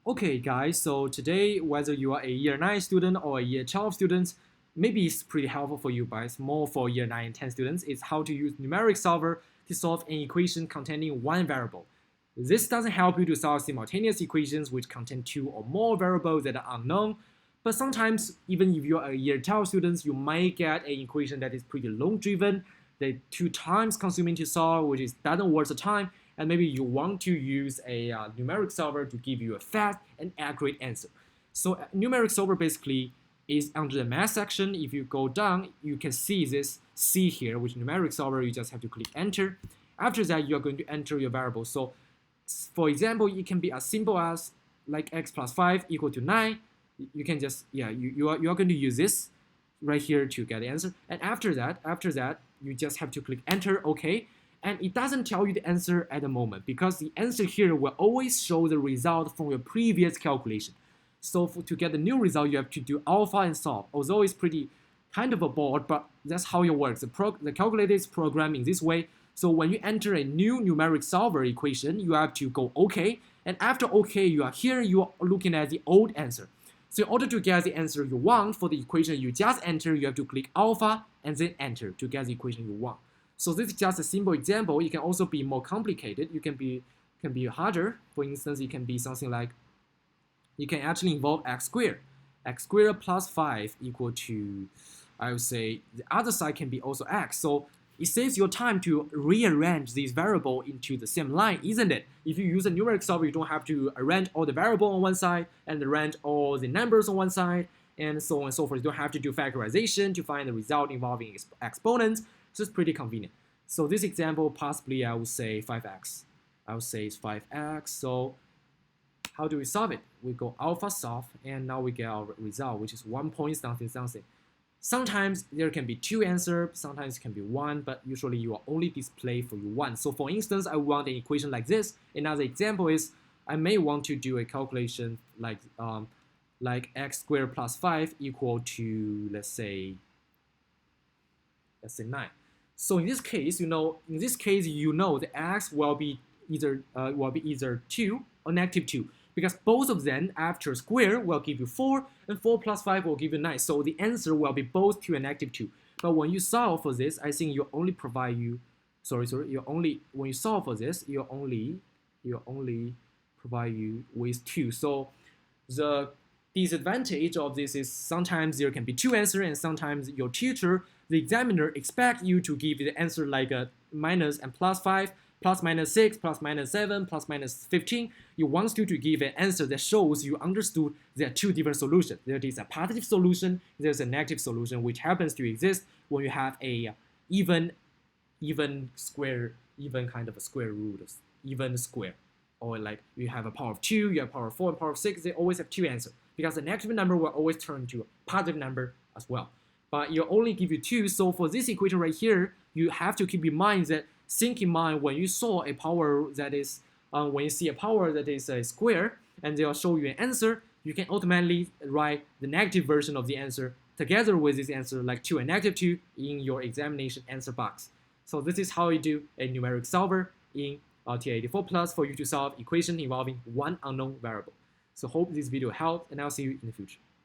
Okay, guys, so today, whether you are a year 9 student or a year 12 student, maybe it's pretty helpful for you, but it's more for year 9 and 10 students. It's how to use numeric solver to solve an equation containing one variable. This doesn't help you to solve simultaneous equations which contain two or more variables that are unknown, but sometimes, even if you're a year 12 student, you might get an equation that is pretty long-driven, that 2 times consuming to solve, which is doesn't worth the time, and maybe you want to use a numeric solver to give you a fast and accurate answer. So numeric solver basically is under the math section. If you go down, you can see this C here, which numeric solver, you just have to click enter. After that, you're going to enter your variable. So for example, it can be as simple as like x plus 5 equal to 9. You can just, you are going to use this right here to get the answer. And after that, you just have to click enter, okay. And it doesn't tell you the answer at the moment because the answer here will always show the result from your previous calculation. So to get the new result, you have to do alpha and solve. Although it's pretty kind of a bored, but that's how it works. The calculator is programmed in this way. So when you enter a new numeric solver equation, you have to go OK. And after OK, you are looking at the old answer. So in order to get the answer you want for the equation you just entered, you have to click alpha and then enter to get the equation you want. So this is just a simple example. It can also be more complicated. It can be harder. For instance, it can be something like, it can actually involve x squared. X squared plus 5 equal to, I would say, the other side can be also x. So it saves your time to rearrange these variables into the same line, isn't it? If you use a numeric solver, you don't have to arrange all the variables on one side and arrange all the numbers on one side, and so on and so forth. You don't have to do factorization to find the result involving exponents. So it's pretty convenient. So this example, possibly I would say 5x. I would say it's 5x. So how do we solve it? We go alpha solve, and now we get our result, which is 1 point something something. Sometimes there can be 2 answers, sometimes it can be 1, but usually you will only display for you 1. So for instance, I want an equation like this. Another example is I may want to do a calculation like x squared plus 5 equal to, let's say 9. So in this case, the x will be either 2 or negative 2, because both of them after square will give you 4, and 4 plus 5 will give you 9. So the answer will be both 2 and negative 2. But when you solve for this, I think you only provide you, when you solve for this, you only provide you with 2. So the disadvantage of this is sometimes there can be 2 answers, and sometimes your teacher, the examiner, expect you to give the answer like a minus and plus 5, plus minus 6, plus minus 7, plus minus 15. You want you to give an answer that shows you understood there are 2 different solutions. There is a positive solution, there's a negative solution, which happens to exist when you have a even kind of a square root, even square. Or like you have a power of 2, you have power of 4, and power of 6, they always have 2 answers. Because the negative number will always turn to a positive number as well. But you only give you 2, so for this equation right here, you have to keep in mind that, think in mind when you saw a power that is, when you see a power that is a square, and they'll show you an answer, you can automatically write the negative version of the answer together with this answer, like 2 and negative 2, in your examination answer box. So this is how you do a numeric solver in TI84 Plus for you to solve equation involving one unknown variable. So hope this video helped, and I'll see you in the future.